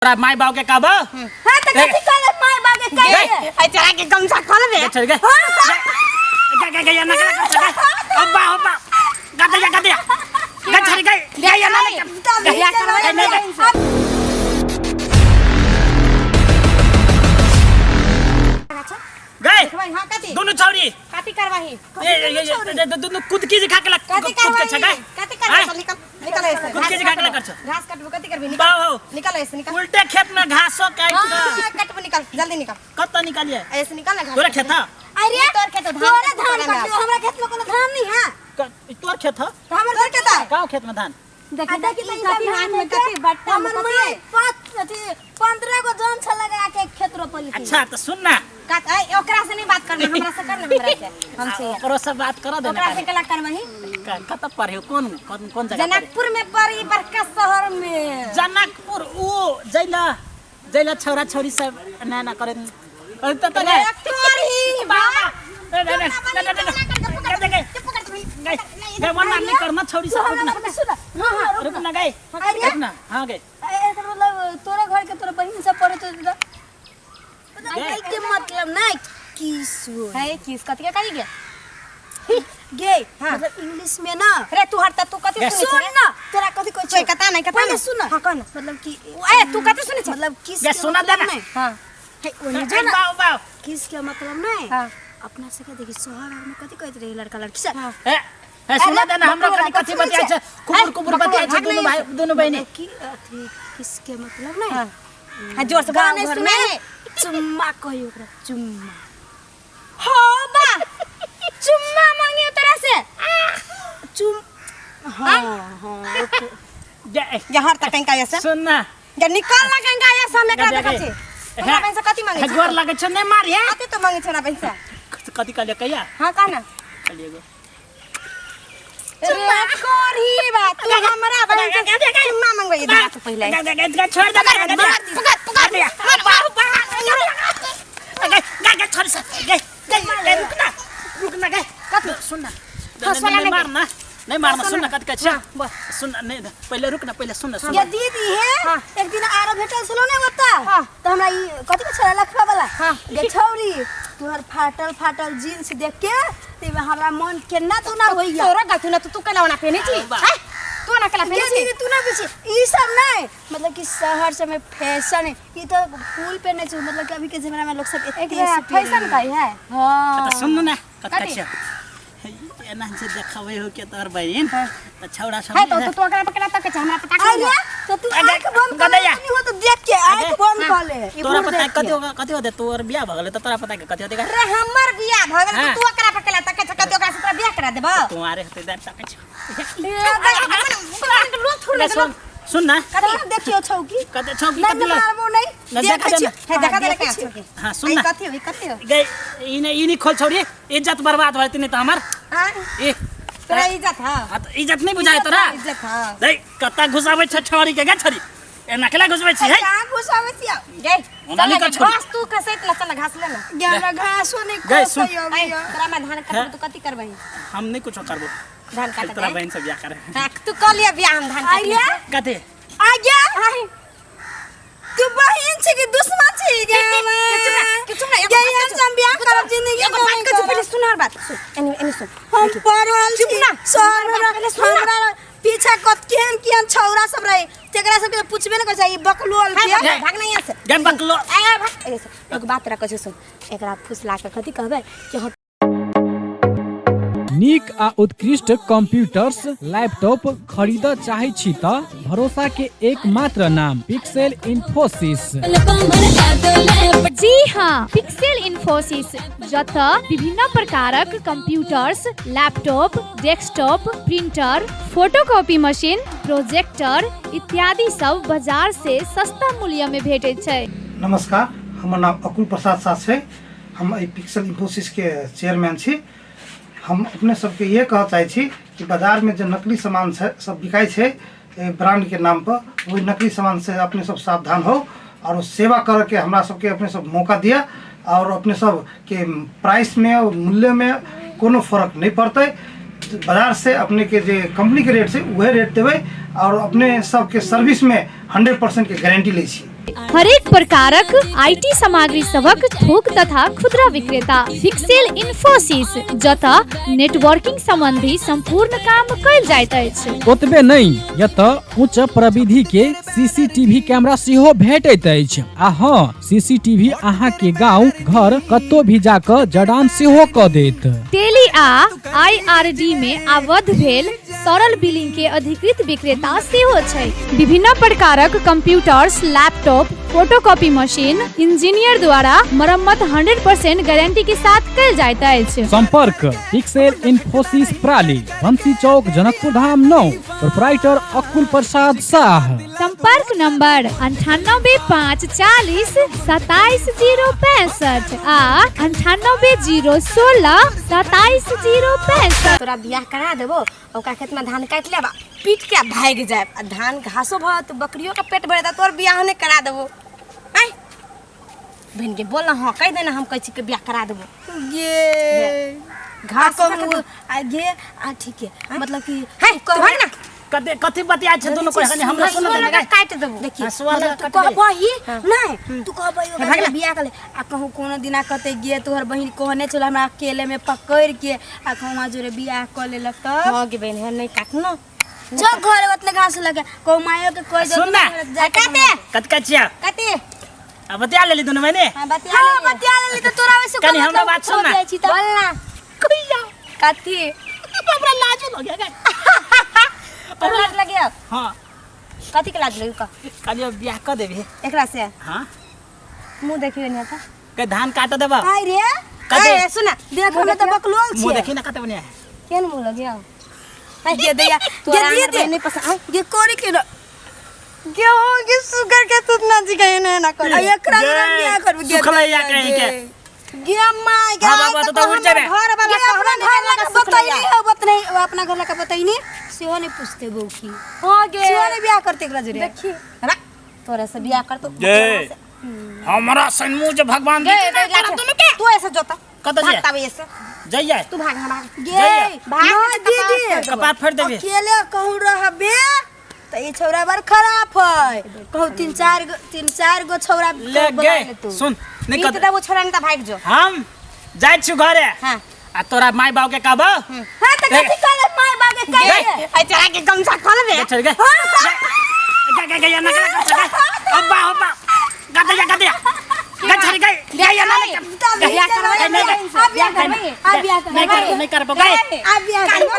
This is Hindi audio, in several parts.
तोरा माय बाप के कहबो हां त कथि कहले माय बाप के कहे आई चला के गमछा खोल दे चल गए गया ना अब्बा अब्बा गदया गदया गछड़ गए गया ना गया करवा गए हां कथि दोनों छौरी कथि करवाही ये दोनों कूद के खा के कथि कूद के छगा कथि करवा निकल ऐसे कूद के खा के करछ घास काटबो कथि करबी बाहो निकल ऐसे निकल उल्टे खेत में घासो काट हां काटबो निकल जल्दी निकल कत निकालिए ऐसे निकल ना घास तोरा खेत अरे तोर खेत धान तोरा धान काट हमरा खेत में कोनो धान नहीं है तोर खेत तो हमर तोर खेत है गांव खेत में धान देखि कथि हाथ में कथि बट्टा में कथि 15 गो जन छ लगा के खेत रोपली अच्छा तो सुन ना ओकरा से नहीं बात करना हमरा से करना हमरा से हमसे ओकरो से बात करा देना ओकरा से केला करवही कत पर है कौन जगह जनकपुर में बड़ी बड़का शहर में जनकपुर ओ जैला छौरा छौरी सब ना करे त तोरी बाबा गए वरना नहीं करना छौरी सब रुकना गए रुकना हां गए मतलब तोरा घर के तोरा बहिन सब पड़े तो के मतलब नहीं किस है किस कथि के कही गे गे मतलब इंग्लिश में ना अरे तू हटता तू कथि सुन ना तोरा कथि कोई छै कथा नहीं कथा सुन हां कौन मतलब कि ए तू कथि सुनै छ मतलब किस के सुना दे ना हां है ओने जो ना बाओ किस के मतलब नहीं हां अपना से के देखि शहर में कथि कहत रहे लड़का लड़की से ए सुना दे ना हमरा कथि बतिया छ कुकुर बतिया छ दोनों बहने की अथि किस के मतलब नहीं हां जोर से गाना नहीं सुने चुम्मा कहियो ओकरा चुम्मा हो बा चुम्मा मांगियो तोरा से चुम हां जहर तक कहीं का ऐसे सुन ना जे निकल ना कहीं का ऐसे हम एकरा देखै छी हमरा पैसा कथि मांगे छ गोर लागे छ ने मार हे कथि तो मांगे छ ना पैसा कथि कहले कहिया हां का ना कहलिएगो चुम्मा कोरी बा तू हमरा बहन से चुम्मा मांगबे इधर तो पहले छोड़ दे पकड़ दिया गए छोड़ से गए रुकना गए कथि सुन ना नहीं मारना नहीं मारना सुन ना कत कछ सुन नहीं पहले रुकना पहले सुन सुन ये दीदी है एक दिन आरो भेटल छलो ने बता तो हमरा ई कथि के छला लखवा वाला गे छौरी तोहर फाटल जींस देख के ते हमरा मन केना तो ना होइया तोरा गथु ना तू केना ना पहने छी तू ना केला पहने छी तू ना पहने ई सब नहीं मतलब कि शहर से में फैशन है ई तो फूल पहने छी मतलब कि अभी के जमाना में लोग सब एते फैशन का है हां तो सुन ना कत कछ एना से देखावे हो के तोर बहन त छौड़ा सब है तो तू ओकरा पकड़ा तक हमरा पता कर तो तू आंख बंद कर नहीं हो तो देख के आंख बंद कर ले तोरा पता कथि होते तोर बियाह भ गेले त तोरा पता कथि होते रे हमर बियाह भ गेले तू ओकरा पकड़ा तक कथि ओकरा से बियाह करा देबो तुम्हारे होते दर तक सुन सुन ना कथि देखियो छौकी कथि छौकी कथि मारबो नहीं देखा दे के छौकी हां सुन ना कथि गए इनी खोल छोड़ी इज्जत बर्बाद होय तने त हमर ए तोरा इज्जत हां इज्जत नहीं बुझाय तोरा इज्जत हां दे कता घुसावे छ छोरी के गे छोरी एना केला घुसबै छी है कहां घुसावे छी गे ओनाली का छोरी घास तू कसेत ला चल घास ले ना गेरा घासो नहीं खोसयो तोरा में धान काट तू कथि करबही हम नहीं कुछ करबो धान काट तोरा बहन से बियाह करे तू कर लिया बियाह हम धान काट कथि आ गया तू बहन से के दुश्मन छे गे चुप ना ये हम बियाह करब जिंदगी में बात कर पहले सुन हर बात सुन एनी सुन हम पढ़ल चुप ना हमरा पीछा कत केन छौरा सब रहे तेकरा सब के पूछबे न कर चाहिए बकलोल के भाग नहीं यहां से गे बकलो ए भाग एक बात रख सुन एकरा फुसला के कथि कहबे कि नीक आ उत्कृष्ट कंप्यूटर्स लैपटॉप खरीद चाहे छी त भरोसा के एकमात्र नाम पिक्सेल इन्फोसिस। जी हाँ, पिक्सेल इन्फोसिस जत विभिन्न प्रकारक computers, laptop, desktop, printer, photocopy machine, projector इत्यादि सब बाजार से सस्ता मूल्य में भेटे छै। नमस्कार, हमर नाम अकुल प्रसाद साथ छै। हम पिक्सेल इन्फोसिस के चेयरमैन छी। हम अपने सबके ये कह चाहे छी कि बाजार में जो नकली सामान सब बिकाई है ब्रांड के नाम पर, वही नकली सामान से अपने सब सावधान हो और सेवा करके हमरा सबके अपने सब मौका दिया और अपने सब के प्राइस में और मूल्य में कोनो फर्क नहीं पड़ते। बाजार से अपने के जो कंपनी के रेट से वही रेट देवे और अपने सबके सर्विस में 100% के गारंटी ले छी। हरेक प्रकारक आईटी सामग्री सबक थोक तथा खुदरा विक्रेता पिक्सेल इन्फोसिस जतऽ नेटवर्किंग संबंधी संपूर्ण काम कयल जाइत अछि। ओतबे नहीं यतऽ उच्च प्रविधि के सीसीटीवी कैमरा सेहो भेटैत अछि। आ हाँ, सीसीटीवी अहाँ के गांव घर कतौ भी जाकर जड़ान सेहो क देत। टेली आ आईआरडी में आबद्ध भेल सरल बिलिंग के अधिकृत विक्रेता सेहो छै। विभिन्न प्रकारक computers, laptop, photocopy machine engineer द्वारा मरम्मत 100% गारंटी के साथ कयल जाइत अछि। संपर्क पिक्सेल इन्फोसिस प्राली, बंसी चौक, जनकपुर धाम 9, प्रोप्राइटर अकुल प्रसाद शाह। संपर्क नंबर 9854 27065 आ 9801 27065। तोरा बियाह करा देबो, ओकरा खेत में धान काट लेबा, पीट के भाग जाए, आ धान घासो भत, बकरियों का पेट भरे, तोर बियाह नहीं करा देबो। आई बहन के बोल हाँ कह देना, हम कैसे के बियाह करा देबो। ये घास को आगे आ ठीक है, मतलब कि है कह ना कते कथि बतिया छ दोनों को हमरा सुन दे काट देबो। देखिए तू कहबही नहीं, तू कहबही ओकरा बियाह कर ले, आ कहू कोनो दिना कते गे तोहर बहिन कहने चल हमरा अकेले में पकड़ के आ कहवा जोरे बियाह कर लेलक त हां गे बहन है नहीं काटनो जो घर बतले घास लगे को मायो के कोई सुन ना काटे कत कचिया काटे अब बतिया लेली दोनों मैंने। हां बतिया ले तो तोरा वैसे कनी हमरा बात सुन ना बोल ना कहिया काठी हमरा लाज लगे गा तोरा लाज लगे। हां कथि के लाज लगे का कनी बियाह क देबे एकरा से। हां मुंह देखियो नहीं था के धान काट देबा आई रे ए सुना देख हम त बकलोल छी मुंह देखी ना कते बनिया केन मुंह लगे आई ये दैया ये दे नहीं पसंद ये कोरी के गे हो गे सुगर के तू ना जी गए ना कर एकरा बियाह करबो गे सुखलैया कहीं के गे माय गे बाबा तो उठ जाबे घर वाला कहना घर लगा बताइनी हो बत नहीं अपना घर लगा बताइनी सेहो नहीं पूछते बहू की। हां गे सेहो नहीं बियाह करते एकरा जरे देखी तोरा से बियाह कर तो हमरा सन्मु जे भगवान दे दोनों के तू ऐसे जोता कत जे तब ऐसे जइया तू भाग ना गे भाग दीदी कपार फाड़ देबे अकेले कहूं रहबे त ई छौरा बार खराब है कहूं तीन चार गो छौरा ले गे सुन नहीं त वो छौरा नहीं त भाग जो हम जाय छु घरे। हां आ तोरा माय बाप के कहबो। हां त कथि करे माय बाप के कहे आई तोरा के गमछा खोल दे चल गे गे या ना अब्बा अब्बा गादिया गछरी गई या ना बियाह करबे नहीं करबो गए अब बियाह छोड़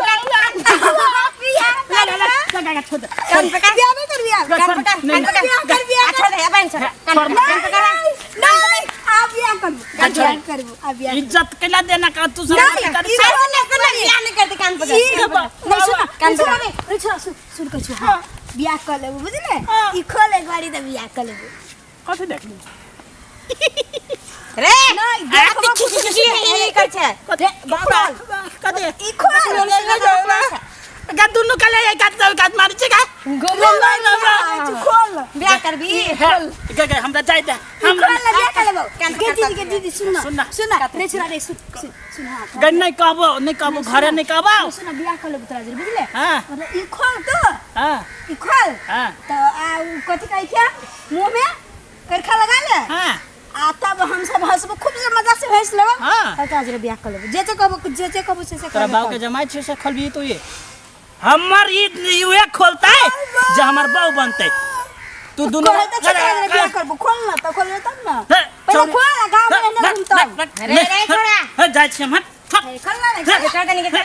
कान पकड़ बियाह नहीं कर बियाह कान पकड़ अच्छा है बहन छोड़ कान पकड़ नहीं अब बियाह करबो अब बियाह इज्जत केला देना का तू सब कर बियाह नहीं करते कान पकड़ नहीं सुन कान पकड़ सुन कुछ हां बियाह कर लेबो बुझले ई खोले गाड़ी त बियाह कर लेबो कथि देख रे नहीं देखो कर छे रे बकल कदे ई खोल गा दुनु कले गात मारी छे का खोल बियाह करबी खोल गे हमरा जाय दे हम बियाह कर लेबो कान के दीदी सुन रे छोरा रे सुन हां गन नहीं कहबो घरे नहीं कहबो सुन बियाह कर लेबो तोरा जरे बुझले हां मतलब ई खोल तो हां ई खोल हां तो आ कथि कहै छै मुंह में करखा लगा ले हां आ तब हम सब हंसबो खूब से मजा से हंस लेबो हां तब तोरा जरे बियाह कर लेबो जे कहबो से तोरा बाप के जमाई छे से खोलबी तो ये हमर ये खोलता है जे हमर बाऊ बनते तू दोनों बियाह करबो खोल ना तो खोल तब ना पहले खोल गांव में ना घूमता रे छोड़ा जाय छे मत खोल ना कर देनी के